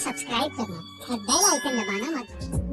Subscribe करना और bell icon दबाना मत भूलना।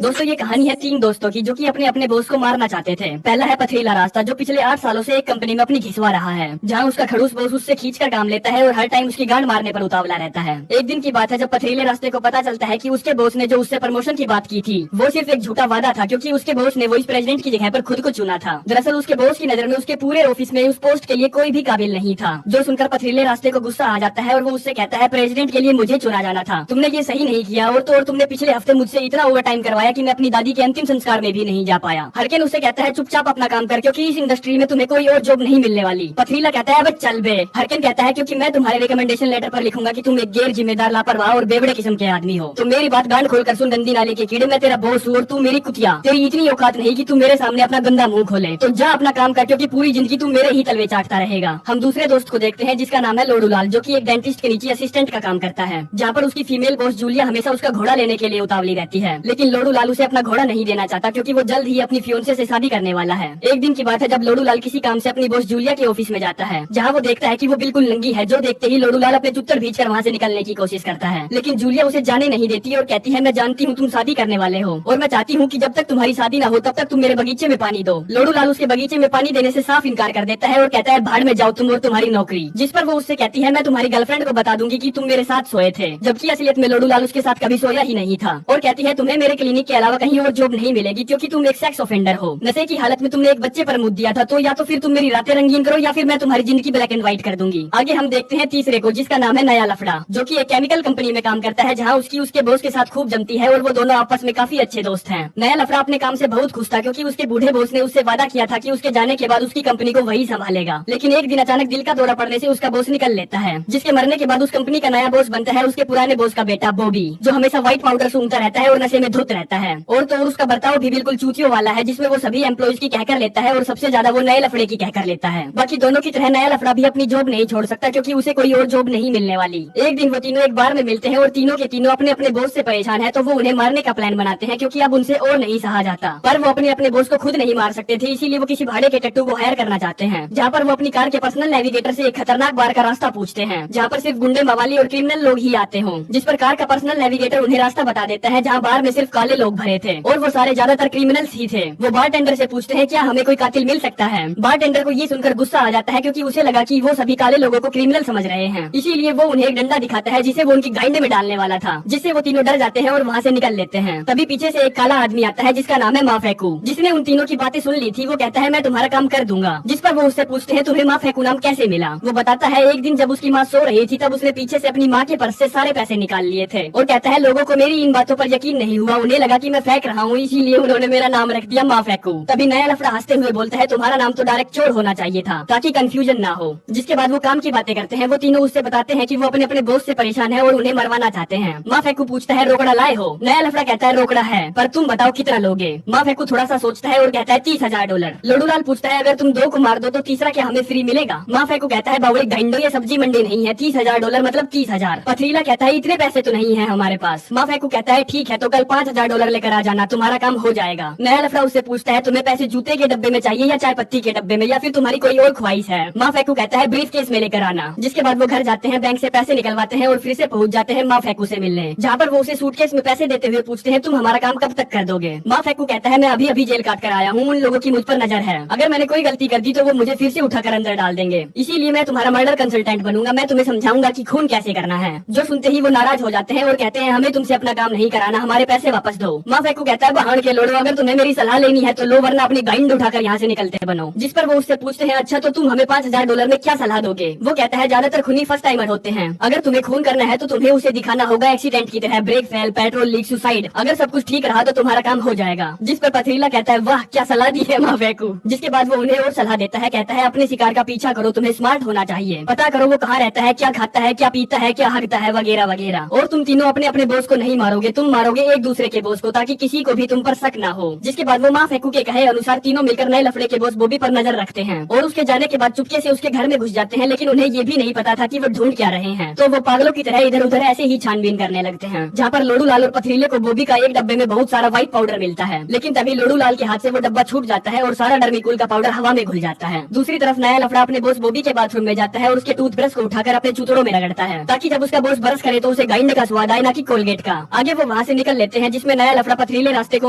दोस्तों ये कहानी है 3 दोस्तों की जो कि अपने अपने बॉस को मारना चाहते थे। पहला है पथरीला रास्ता जो पिछले 8 सालों से एक कंपनी में अपनी घिसवा रहा है, जहां उसका खड़ूस बॉस उससे खींचकर काम लेता है और हर टाइम उसकी गांड मारने पर उतावला रहता है। एक दिन की बात है जब पथरीले रास्ते को पता चलता है कि उसके बॉस ने जो उससे प्रमोशन की बात की थी वो सिर्फ एक झूठा वादा था, क्योंकि उसके बॉस ने वाइस प्रेसिडेंट की जगह पर खुद को चुना था। दरअसल उसके बॉस की नजर में उसके पूरे ऑफिस में उस पोस्ट के लिए कोई भी काबिल नहीं था। जो सुनकर पथरीले रास्ते को गुस्सा आ जाता है और वो उससे कहता है, प्रेसिडेंट के लिए मुझे चुना जाना था, तुमने ये सही नहीं किया, और तो और तुमने पिछले हफ्ते मुझसे इतना ओवर टाइम करवाया कि मैं अपनी दादी के अंतिम संस्कार में भी नहीं जा पाया। हरकेन उससे कहता है, चुपचाप अपना काम कर, क्योंकि इस इंडस्ट्री में तुम्हें कोई और जॉब नहीं मिलने वाली। पथरीला कहता है, अब चल बे। हरकेन कहता है, क्योंकि मैं तुम्हारे रिकमेंडेशन लेटर पर लिखूंगा कि तुम एक गैर जिम्मेदार, लापरवाह और बेवड़े किस्म के आदमी हो। तो मेरी बात गांड खोलकर सुन गंदी नाले के कीड़े, मैं तेरा बॉस हूँ और तू मेरी कुतिया। तेरी इतनी औकात नहीं कि तू मेरे सामने अपना गंदा मुंह खोले, तो जा अपना काम कर, क्योंकि पूरी जिंदगी तू मेरे ही तलवे चाटता रहेगा। हम दूसरे दोस्त को देखते हैं जिसका नाम है लोडूलाल, जो कि एक डेंटिस्ट के नीचे असिस्टेंट का काम करता है, जहाँ पर उसकी फीमेल बॉस जूलिया हमेशा उसका घोड़ा लेने के लिए उतावली रहती है। लेकिन लोडूलाल उसे अपना घोड़ा नहीं देना चाहता, क्योंकि वो जल्द ही अपनी फियोंसे से शादी करने वाला है। एक दिन की बात है जब लोडूलाल किसी काम से अपनी बॉस जूलिया के ऑफिस में जाता है, जहाँ वो देखता है कि वो बिल्कुल नंगी है। जो देखते ही लोडूलाल अपने चुत्तर भींचकर वहाँ से निकलने की कोशिश करता है, लेकिन जूलिया उसे जाने नहीं देती और कहती है, मैं जानती हूँ तुम शादी करने वाले हो और मैं चाहती हूँ कि जब तक तुम्हारी शादी ना हो तब तक तुम मेरे बगीचे में पानी दो। लोडूलाल उसके बगीचे में पानी देने से साफ इनकार कर देता है और कहता है, भाड़ में जाओ तुम और तुम्हारी नौकरी। जिस पर वो उससे कहती है, मैं तुम्हारी गर्लफ्रेंड को बता दूंगी कि तुम मेरे साथ सोए थे, जबकि असलियत में लोडूलाल उसके साथ कभी सोया ही नहीं था। और कहती है, तुम्हें मेरे क्लिनिक के अलावा कहीं और जॉब नहीं मिलेगी, क्योंकि तुम एक सेक्स ऑफेंडर हो। नशे की हालत में तुमने एक बच्चे पर मुद्द दिया था, तो या तो फिर तुम मेरी रातें रंगीन करो या फिर मैं तुम्हारी जिंदगी ब्लैक एंड व्हाइट कर दूंगी। आगे हम देखते हैं तीसरे को, जिसका नाम है नया लफड़ा, जो कि एक केमिकल कंपनी में काम करता है, जहां उसकी उसके बॉस के साथ खूब जमती है और वो दोनों आपस में काफी अच्छे दोस्त हैं। नया लफड़ा अपने काम से बहुत खुश था, क्योंकि उसके बूढ़े बॉस ने उससे वादा किया था कि उसके जाने के बाद उसकी कंपनी को वही संभालेगा। लेकिन एक दिन अचानक दिल का दौरा पड़ने से उसका बॉस निकल लेता है, जिसके मरने के बाद उस कंपनी का नया बॉस बनता है उसके पुराने बॉस का बेटा बॉबी, जो हमेशा व्हाइट पाउडर सूंघता रहता है और नशे में धुत रहता है। और तो और उसका बर्ताव भी बिल्कुल चूतियों वाला है, जिसमें वो सभी एम्प्लॉइज की कहकर लेता है और सबसे ज्यादा वो नए लफड़े की कहकर लेता है। बाकी दोनों की तरह नया लफड़ा भी अपनी जॉब नहीं छोड़ सकता, क्योंकि उसे कोई और जॉब नहीं मिलने वाली। एक दिन वो तीनों एक बार में मिलते हैं और तीनों के तीनों अपने अपने बॉस से परेशान है, तो वो उन्हें मारने का प्लान बनाते हैं, क्योंकि अब उनसे और नहीं सहा जाता। पर वो अपने अपने बॉस को खुद नहीं मार सकते थे, इसीलिए वो किसी भाड़े के टट्टू को हायर करना चाहते हैं, जहाँ पर वो अपनी कार के पर्सनल नेविगेटर से एक खतरनाक बार का रास्ता पूछते हैं, जहाँ पर सिर्फ गुंडे, मवाली और क्रिमिनल लोग ही आते हों। जिस पर कार का पर्सनल नेविगेटर उन्हें रास्ता बता देता है, जहाँ बार में सिर्फ काले लोग भरे थे और वो सारे ज्यादातर क्रिमिनल्स ही थे। वो बारटेंडर से पूछते हैं, क्या हमें कोई कातिल मिल सकता है। बारटेंडर को ये सुनकर गुस्सा आ जाता है, क्योंकि उसे लगा कि वो सभी काले लोगों को क्रिमिनल समझ रहे हैं। इसीलिए वो उन्हें एक डंडा दिखाता है, जिसे वो उनकी गाइंड में डालने वाला था, जिससे वो तीनों डर जाते हैं और वहाँ से निकल लेते हैं। तभी पीछे से एक काला आदमी आता है, जिसका नाम है माफेकू, जिसने उन तीनों की बातें सुन ली थी। वो कहता है, मैं तुम्हारा काम कर दूंगा। जिस पर वो उससे पूछते हैं, तुम्हें माफेकू नाम कैसे मिला। वो बताता है, एक दिन जब उसकी माँ सो रही थी तब उसने पीछे से अपनी माँ के पर्स से सारे पैसे निकाल लिए थे, और कहता है, लोगों को मेरी इन बातों पर यकीन नहीं हुआ, उन्हें लगा कि मैं फेंक रहा हूँ, इसीलिए उन्होंने मेरा नाम रख दिया माफेकू। तभी नया लफड़ा हंसते हुए बोलता है, तुम्हारा नाम तो डायरेक्ट चोर होना चाहिए था, ताकि कंफ्यूजन ना हो। जिसके बाद वो काम की बातें करते हैं। वो तीनों उससे बताते हैं कि वो अपने अपने बॉस से परेशान है और उन्हें मरवाना चाहते हैं। माफेकू पूछता है, रोकड़ा लाए हो। नया लफड़ा कहता है, रोकड़ा है, पर तुम बताओ कितना लोगे। माफेकू थोड़ा सा सोचता है और कहता है, $30,000। लोडूलाल पूछता है, अगर तुम 2 को मार दो तो तीसरा क्या हमें फ्री मिलेगा। माफेकू कहता है, बावड़ी घंटो, ये सब्जी मंडी नहीं है, $30,000 मतलब 30,000। पथरीला कहता है, इतने पैसे तो नहीं है हमारे पास। माफेकू कहता है, ठीक है, तो कल $5,000 लेकर आ जाना, तुम्हारा काम हो जाएगा। नया लफड़ा उससे पूछता है, तुम्हें पैसे जूते के डब्बे में चाहिए या चाय पत्ती के डब्बे में, या फिर तुम्हारी कोई और ख्वाहिश है। माफेकू कहता है, ब्रीफ केस में लेकर आना। जिसके बाद वो घर जाते हैं, बैंक से पैसे निकलवाते हैं और फिर से पहुंच जाते हैं माफेकू से मिलने, जहाँ पर वो उसे सूटकेस में पैसे देते हुए पूछते हैं, तुम हमारा काम कब तक कर दोगे। माफेकू कहता है, मैं अभी अभी जेल काट कर आया हूँ, उन लोगों की मुझ पर नजर है, अगर मैंने कोई गलती कर दी तो वो मुझे फिर से उठाकर अंदर डाल देंगे, इसीलिए मैं तुम्हारा मर्डर कंसल्टेंट बनूंगा, मैं तुम्हें समझाऊंगा कि खून कैसे करना है। जो सुनते ही वो नाराज हो जाते हैं और कहते हैं, हमें तुमसे अपना काम नहीं कराना, हमारे पैसे वापस दो। माफेकू कहता है, बहान के लोड़ो, अगर तुम्हें मेरी सलाह लेनी है तो लो, वरना अपनी गाइंड उठाकर यहाँ से निकलते बनो। जिस पर वो उससे पूछते हैं, अच्छा तो तुम हमें $5,000 में क्या सलाह दोगे। वो कहता है, ज्यादातर खूनी फर्स्ट टाइमर होते हैं, अगर तुम्हें खून करना है तो तुम्हें उसे दिखाना होगा एक्सीडेंट की तरह, brake fail, petrol leak, suicide, अगर सब कुछ ठीक रहा तो तुम्हारा काम हो जाएगा। जिस पर पथरीला कहता है, वाह क्या सलाह दी है माफेकू। जिसके बाद वो उन्हें और सलाह देता है, कहता है, अपने शिकार का पीछा करो, तुम्हें स्मार्ट होना चाहिए, पता करो वो कहाँ रहता है, क्या खाता है, क्या पीता है, क्या हगता है, वगैरह वगैरह। और तुम तीनों अपने अपने बॉस को नहीं मारोगे, तुम मारोगे एक दूसरे के बॉस बॉस को ताकि किसी को भी तुम पर शक ना हो। जिसके बाद वो माफेकू के कहे अनुसार तीनों मिलकर नए लफड़े के बॉस बॉबी पर नजर रखते हैं और उसके जाने के बाद चुपके से उसके घर में घुस जाते हैं, लेकिन उन्हें ये भी नहीं पता था कि वो ढूंढ क्या रहे हैं। तो वो पागलों की तरह इधर उधर ऐसे ही छानबीन करने लगते हैं, जहाँ पर लोडू लाल और पथरीले को बॉबी का एक डब्बे में बहुत सारा व्हाइट पाउडर मिलता है। लेकिन तभी लोडू लाल के हाथ से वो डब्बा छूट जाता है और सारा डर्मिकूल का पाउडर हवा में घुल जाता है। दूसरी तरफ नया लफड़ा अपने बॉस बॉबी के बाथरूम में जाता है और उसके टूथब्रश को उठाकर अपने चूतड़ों में रगड़ता है, ताकि जब उसका बॉस ब्रश करे तो उसे गाइंड का स्वाद आए, ना कि कोलगेट का। आगे वो वहाँ से निकल लेते हैं, जिसमें नया लफड़ा पथरीले रास्ते को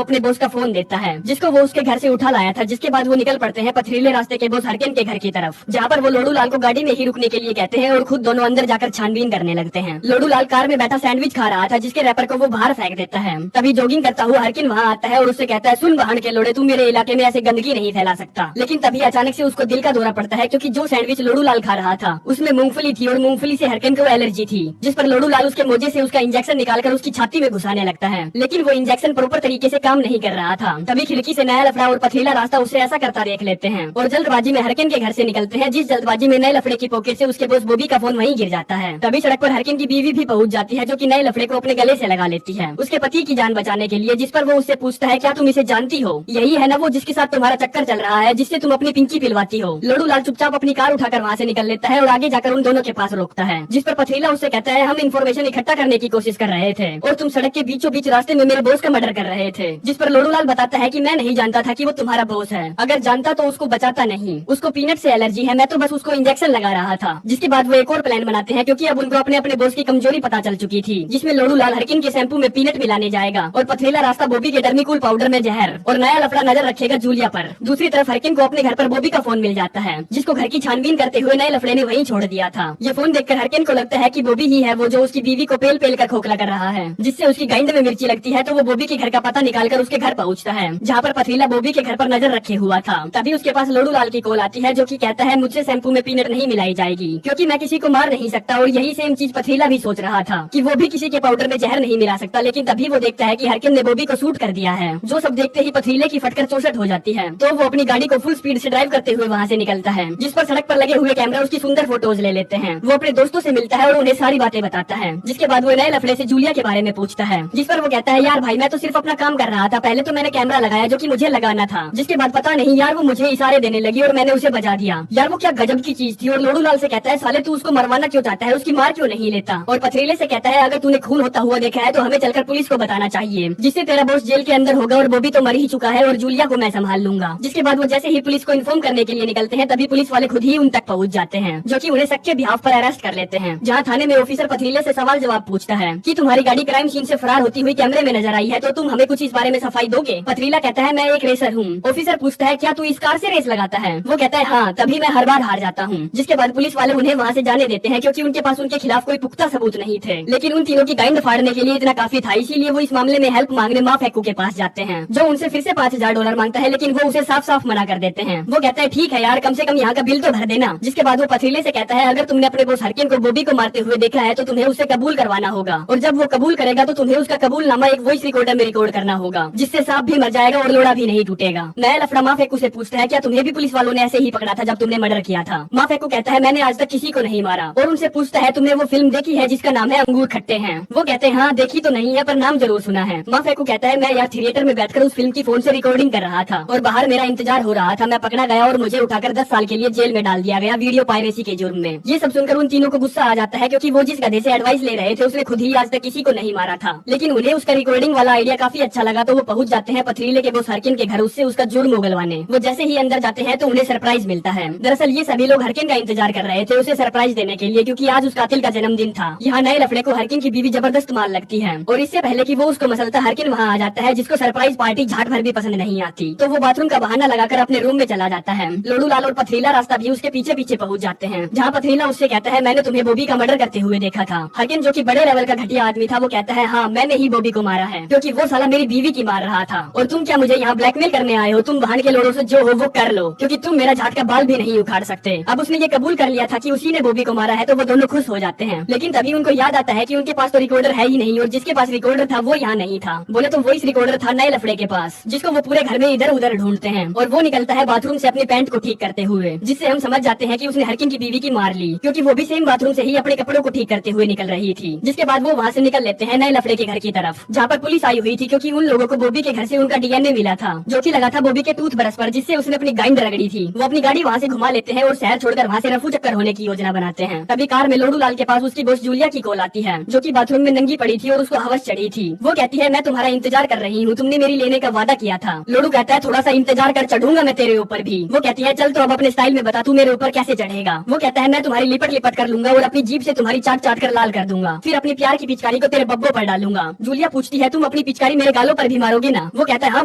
अपने बॉस का फोन देता है, जिसको वो उसके घर से उठा लाया था। जिसके बाद वो निकल पड़ते हैं पथरीले रास्ते के बॉस हरकेन के घर की तरफ, जहाँ पर वो लोडू लाल को गाड़ी में ही रुकने के लिए कहते हैं और खुद दोनों अंदर जाकर छानबीन करने लगते हैं। लोडू लाल कार में बैठा सैंडविच खा रहा था, जिसके रैपर को वो बाहर फेंक देता है। तभी जॉगिंग करता हुआ हरकिन वहाँ आता है और उससे कहता है, सुन बहन के लोड़े, तू मेरे इलाके में ऐसे गंदगी नहीं फैला सकता। लेकिन तभी अचानक से उसको दिल का दौरा पड़ता है, क्योंकि जो सैंडविच लोडू लाल खा रहा था उसमें मूंगफली थी और मूंगफली से हरकिन को एलर्जी थी, जिस पर लोडू लाल उसके मोजे से उसका इंजेक्शन निकालकर उसकी छाती में घुसाने लगता है। लेकिन वो इंजेक्शन प्रॉपर तरीके से काम नहीं कर रहा था। तभी खिड़की से नया लफड़ा और पथरीला रास्ता उसे ऐसा करता देख लेते हैं और जल्दबाजी में हरकिन के घर से निकलते हैं, जिस जल्दबाजी में नए लफड़े की पॉकेट से उसके बॉस बॉबी का फोन वहीं गिर जाता है। तभी सड़क पर हरकिन की बीवी भी पहुंच जाती है, जो कि नए लफड़े को अपने गले से लगा लेती है उसके पति की जान बचाने के लिए, जिस पर वो उससे पूछता है, क्या तुम इसे जानती हो? यही है ना वो जिसके साथ तुम्हारा चक्कर चल रहा है, जिससे तुम अपनी पिंकी पिलवाती हो। लोडू लाल चुपचाप अपनी कार उठाकर वहाँ से निकल लेता है और आगे जाकर उन दोनों के पास रोकता है, जिस पर पथरीला उससे कहता है, हम इन्फॉर्मेशन इकट्ठा करने की कोशिश कर रहे थे और तुम सड़क के बीचों बीच रास्ते में मेरे बॉस का मर्डर कर रहे थे। जिस पर लोडू लाल बताता है कि मैं नहीं जानता था कि वो तुम्हारा बॉस है, अगर जानता तो उसको बचाता नहीं, उसको पीनट से एलर्जी है, मैं तो बस उसको इंजेक्शन लगा रहा था। जिसके बाद वो एक और प्लान बनाते हैं, क्योंकि अब उनको अपने अपने बॉस की कमजोरी पता चल चुकी थी, जिसमें लोडू लाल हरकिन के शैम्पू में पीनट मिलाने जाएगा और पथरीला रास्ता बॉबी के डर्मिकूल पाउडर में जहर, और नया लफड़ा नजर रखेगा जूलिया पर। दूसरी तरफ हरकिन को अपने घर पर बॉबी का फोन मिल जाता है, जिसको घर की छानबीन करते हुए नए लफड़े ने वहीं छोड़ दिया था। ये फोन देखकर हरकिन को लगता है कि बॉबी ही है वो जो उसकी बीवी को पेल पेल कर खोखला कर रहा है, जिससे उसकी गाइंड में मिर्ची लगती है। तो वो बॉबी के घर का पता निकालकर उसके घर पहुंचता है, जहाँ पर पथरीला बॉबी के घर पर नजर रखे हुआ था। तभी उसके पास लोडू लाल की कॉल आती है, जो कि कहता है, मुझसे शैम्पू में पीनट नहीं मिलाई जाएगी, क्योंकि मैं किसी को मार नहीं सकता। और यही सेम चीज पथरीला भी सोच रहा था कि वो भी किसी के पाउडर में जहर नहीं मिला सकता। लेकिन तभी वो देखता है कि हरकिन ने बॉबी को शूट कर दिया है, जो सब देखते ही पथरीले की फटकर चौसठ हो जाती है। तो वो अपनी गाड़ी को फुल स्पीड से ड्राइव करते हुए वहाँ से निकलता है, जिस पर सड़क पर लगे हुए कैमरा उसकी सुंदर फोटोज ले लेते हैं। वो अपने दोस्तों से मिलता है और उन्हें सारी बातें बताता है। जिसके बाद वो नए लफड़े से जूलिया के बारे में पूछता है, जिस पर वो कहता है, यार भाई मैं तो सिर्फ अपना काम कर रहा था, पहले तो मैंने कैमरा लगाया जो कि मुझे लगाना था। जिसके बाद पता नहीं यार वो मुझे इशारे देने लगी और मैंने उसे बजा दिया। यार वो क्या गजब की चीज थी। और लोडू लाल से कहता है, साले तू उसको मरवाना क्यों चाहता है, उसकी मार क्यों नहीं लेता? और पथरीले से कहता है, अगर तूने खून होता हुआ देखा है तो हमें चलकर पुलिस को बताना चाहिए, जिससे तेरा बॉस जेल के अंदर होगा और बॉबी तो मर ही चुका है और जूलिया को मैं संभाल लूंगा। जिसके बाद वो जैसे ही पुलिस को इन्फॉर्म करने के लिए निकलते हैं, तभी पुलिस वाले खुद ही उन तक पहुंच जाते हैं, जो कि उन्हें शक के बिहाफ पर अरेस्ट कर लेते हैं। जहां थाने में ऑफिसर पथरीले से सवाल जवाब पूछता है कि तुम्हारी गाड़ी क्राइम सीन से फरार होती हुई कैमरे में नजर आई है, तो तुम हमें कुछ इस बारे में सफाई दोगे? पथरीला कहता है, मैं एक रेसर हूँ। ऑफिसर पूछता है, क्या तू इस कार से रेस लगाता है? वो कहता है, हाँ, तभी मैं हर बार हार जाता हूँ। जिसके बाद पुलिस वाले उन्हें वहाँ से जाने देते हैं, क्योंकि उनके पास उनके खिलाफ कोई पुख्ता सबूत नहीं थे। लेकिन उन तीनों की गाइंड फाड़ने के लिए इतना काफी था, इसीलिए वो इस मामले में हेल्प मांगने माफेकू के पास जाते हैं, जो उनसे फिर से $5000 मांगता है। लेकिन वो उसे साफ साफ मना कर देते हैं। वो कहता है, ठीक है यार, कम से कम यहाँ का बिल तो भर देना। जिसके बाद वो पथरीले से कहता है, अगर तुमने अपने बॉस हरकिन को बॉबी को मारते हुए देखा है तो तुम्हें उसे कबूल करवाना होगा, और जब वो कबूल करेगा तो तुम्हें उसका कबूलनामा एक वॉइस रिकॉर्डर में रिकॉर्ड करना होगा, जिससे सांप भी मर जाएगा और लोड़ा भी नहीं टूटेगा। नया लफड़ा माफेकू से पूछता है, क्या तुम्हें भी पुलिस वालों ने ऐसे ही पकड़ा था जब तुमने मर्डर किया था? माफेकू कहता है, मैंने आज तक किसी को नहीं मारा। और उनसे पूछता है, तुमने वो फिल्म देखी है जिसका नाम है अंगूर खट्टे हैं? वो कहते हैं, हाँ देखी तो नहीं है पर नाम जरूर सुना है। माफेकू कहता है, मैं यार थिएटर में बैठकर उस फिल्म की फोन से रिकॉर्डिंग कर रहा था और बाहर मेरा इंतजार हो रहा था। मैं पकड़ा गया और मुझे उठाकर 10 साल के लिए जेल में डाल दिया गया वीडियो पायरेसी के जुर्म में। ये सब सुनकर उन तीनों को गुस्सा आ जाता है, क्योंकि वो जिस गधे से एडवाइस ले रहे थे उसने खुद ही आज तक किसी को नहीं मारा था। लेकिन उन्हें उसका रिकॉर्डिंग वाला आइडिया काफी अच्छा लगा, तो वो पहुंच जाते हैं पथरीले के बॉस हरकिन के घर उससे उसका जुर्म उगलवाने। वो जैसे ही अंदर जाते हैं तो उन्हें सरप्राइज मिलता है। दरअसल ये सभी लोग हरकिन का इंतजार कर रहे थे उसे सरप्राइज देने के लिए, क्योंकि आज उस कातिल का जन्मदिन था। यहाँ नए लफड़े को हरकिन की बीवी जबरदस्त मार लगती है और इससे पहले कि वो उसको मसलता हरकिन वहाँ आ जाता है, जिसको सरप्राइज पार्टी झाट भर भी पसंद नहीं आती। तो वो बाथरूम का बहाना लगाकर अपने रूम में चला जाता है। लोडू लाल और पथरीला रास्ता भी उसके पीछे पीछे पहुंच जाते हैं, जहाँ पथरीला उससे कहता है, मैंने तुम्हें बॉबी का मर्डर करते हुए देखा था। हरकिन जो कि बड़े लेवल का घटिया आदमी था, वो कहता है, हाँ मैंने ही बॉबी को मारा है, क्योंकि वो साला मेरी बीवी की मार रहा था। और तुम क्या मुझे यहाँ ब्लैकमेल करने आए हो? तुम बहन के लोड़ों से जो हो वो कर लो, क्योंकि तुम मेरा झाट का बाल भी नहीं उखाड़ सकते। अब उसने ये कबूल कर लिया था कि उसी ने बॉबी को मारा है, तो वो दोनों खुश हो जाते हैं। लेकिन तभी उनको याद आता है कि उनके पास तो रिकॉर्डर है ही नहीं, और जिसके पास रिकॉर्डर था वो यहाँ नहीं था। बोले तो वॉइस रिकॉर्डर था नए लफड़े के पास, जिसको वो पूरे घर में इधर उधर ढूंढते हैं। और वो निकलता है बाथरूम से अपनी पैंट को ठीक करते हुए, जिससे हम समझ जाते हैं कि उसने हरकिन की बीवी की मार ली, क्योंकि वो भी सेम बाथरूम से ही अपने कपड़ों को ठीक करते हुए निकल रही थी। जिसके बाद वो वहाँ से निकल लेते हैं नए लफड़े के घर की तरफ, जहाँ पर पुलिस पुलिस आई हुई थी क्योंकि उन लोगों को बॉबी के घर से उनका डीएनए मिला था, जो कि लगा था बॉबी के टूथब्रश पर, जिससे उसने अपनी गाइंड रगड़ी थी। वो अपनी गाड़ी वहाँ से घुमा लेते हैं और शहर छोड़कर वहाँ से रफू चक्कर होने की योजना बनाते हैं। तभी कार में लोडू लाल के पास उसकी दोस्त जूलिया की कॉल आती है, जो कि बाथरूम में नंगी पड़ी थी और उसको हवस चढ़ी थी। वो कहती है मैं तुम्हारा इंतजार कर रही हूँ, तुमने मेरी लेने का वादा किया था। लोडू कहता है थोड़ा सा इंतजार कर, चढ़ूंगा मैं तेरे ऊपर भी। वो कहती है चल तो अब अपने स्टाइल में बता, तू मेरे ऊपर कैसे चढ़ेगा। वो कहता है मैं तुम्हारी लिपट लिपट कर लूंगा और अपनी जीभ से तुम्हारी चाट चाट कर लाल कर दूंगा, फिर अपनी प्यार की पिचकारी को तेरे बब्बों पर डालूंगा। जूलिया पूछती है तुम अपनी पिचकारी मेरे गालों पर भी मारोगे ना। वो कहता है हाँ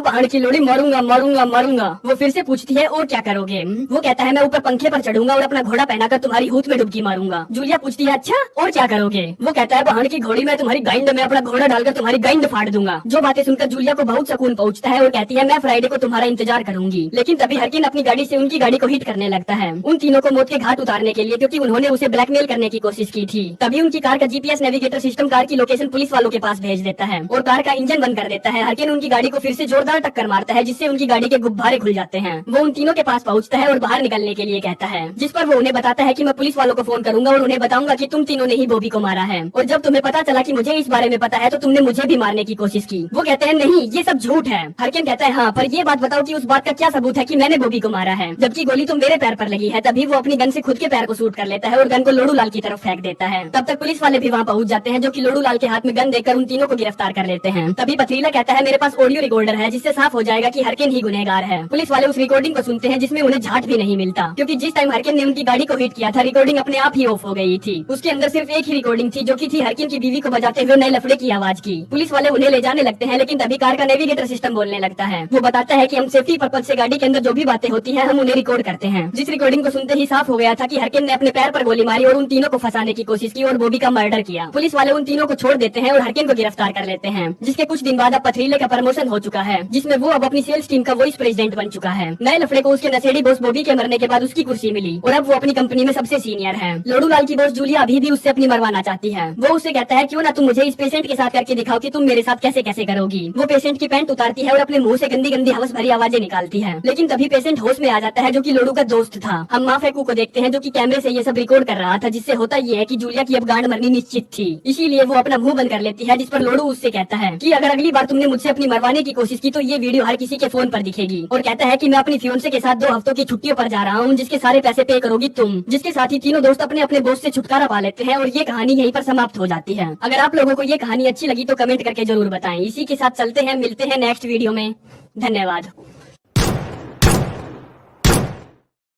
पहाड़ की लोड़ी, मारूंगा मारूंगा मारूंगा। वो फिर से पूछती है और क्या करोगे। वो कहता है मैं ऊपर पंखे पर चढ़ूंगा और अपना घोड़ा पहनाकर तुम्हारी हूत में डुबकी मारूंगा। जूलिया पूछती है अच्छा और क्या करोगे। वो कहता है पहाड़ की घोड़ी में तुम्हारी गाइंड में अपना घोड़ा डालकर तुम्हारी गाइंड फाड़ दूंगा। जो बातें सुनकर जूलिया को बहुत सुकून पहुंचता है और कहती है मैं फ्राइडे को तुम्हारा इंतजार करूंगी। लेकिन तभी हरकिन अपनी गाड़ी से उनकी गाड़ी को हिट करने लगता है, उन तीनों को मौत के घाट उतारने के लिए, क्योंकि उन्होंने उसे ब्लैकमेल करने की कोशिश की थी। तभी उनकी कार का जीपीएस नेविगेटर सिस्टम कार की लोकेशन पुलिस वालों के पास भेज देता है और कार का इंजन बंद कर देता है। हरकिन उनकी गाड़ी को फिर से जोरदार टक्कर मारता है, जिससे उनकी गाड़ी के गुब्बारे खुल जाते हैं। वो उन तीनों के पास पहुंचता है और बाहर निकलने के लिए कहता है, जिस पर वो उन्हें बताता है कि मैं पुलिस वालों को फोन करूंगा और उन्हें बताऊंगा कि तुम तीनों ने ही बॉबी को मारा है, और जब तुम्हें पता चला कि मुझे इस बारे में पता है तो तुमने मुझे भी मारने की कोशिश की। वो कहते हैं नहीं ये सब झूठ है। हरकिन कहता है हाँ पर ये बात बताओ कि उस बात का क्या सबूत है कि मैंने बॉबी को मारा है, जबकि गोली तो मेरे पैर पर लगी है। तभी वो अपनी गन से खुद के पैर को शूट कर लेता है और गन को लोडू लाल की तरफ फेंक देता है। तब तक पुलिस वाले भी वहाँ पहुंच जाते हैं, जो कि लोडू लाल के हाथ में गन देकर उन तीनों को गिरफ्तार कर लेते हैं। तभी पथरीला कहता है मेरे पास ऑडियो रिकॉर्डर है, जिससे साफ हो जाएगा कि हरकिन ही गुनहगार है। पुलिस वाले उस रिकॉर्डिंग को सुनते हैं, जिसमें उन्हें झाट भी नहीं मिलता, क्योंकि जिस टाइम हरकिन ने उनकी गाड़ी को हिट किया था रिकॉर्डिंग अपने आप ही ऑफ हो गई थी। उसके अंदर सिर्फ एक ही रिकॉर्डिंग थी, जो कि थी हरकिन की बीवी को बजाते हुए नए लफड़े की आवाज की। पुलिस वाले उन्हें ले जाने लगते हैं, लेकिन तभी कार का नेविगेटर सिस्टम बोलने लगता है। वो बताता है कि हम सेफ्टी पर्पज से गाड़ी के अंदर जो भी बातें होती हैं हम उन्हें रिकॉर्ड करते हैं। जिस रिकॉर्डिंग को सुनते ही साफ हो गया था कि हरकिन ने अपने पैर पर गोली मारी और उन तीनों को फंसाने की कोशिश की और बॉबी का मर्डर किया। पुलिस वाले उन तीनों को छोड़ देते हैं और हरकिन को गिरफ्तार कर लेते हैं, जिसके कुछ दिन बाद अब पथरीले का प्रमोशन हो चुका है, जिसमें वो अब अपनी सेल्स टीम का वाइस प्रेसिडेंट बन चुका है। नए लफड़े को उसके नशेड़ी बॉस बॉबी के मरने के बाद उसकी कुर्सी मिली और अब वो अपनी कंपनी में सबसे सीनियर है। लोडू लाल की बॉस जूलिया अभी भी उससे अपनी मरवाना चाहती है। वो उससे कहता है क्यों ना तुम मुझे इस पेशेंट के साथ करके दिखाओ कि तुम मेरे साथ कैसे कैसे करोगी। वो पेशेंट की पैंट उतारती है और अपने मुंह से गंदी गंदी हवस भरी आवाजें निकालती है, लेकिन तभी पेशेंट होश में आ जाता है, जो कि लोडू का दोस्त था। हम माँ फेकू को देखते हैं, जो कि कैमरे से ये सब रिकॉर्ड कर रहा था, जिससे होता ये है कि जूलिया की अब गांड मरनी निश्चित थी। इसीलिए वो अपना मुंह बंद कर लेती है, जिस पर लोडू उससे कहता है कि अगर अगली बार तुमने मुझसे अपनी मरवाने की कोशिश की तो ये वीडियो हर किसी के फोन पर दिखेगी, और कहता है कि मैं अपनी फियोन्से के साथ 2 हफ्तों की छुट्टियों पर जा रहा हूँ, जिसके सारे पैसे पे करोगी तुम। जिसके साथ ही तीनों दोस्त अपने अपने बॉस से छुटकारा पा लेते हैं और ये कहानी यहीं पर समाप्त हो जाती है। अगर आप लोगों को ये कहानी अच्छी लगी तो कमेंट करके जरूर बताएं। इसी के साथ चलते हैं, मिलते हैं नेक्स्ट वीडियो में। धन्यवाद।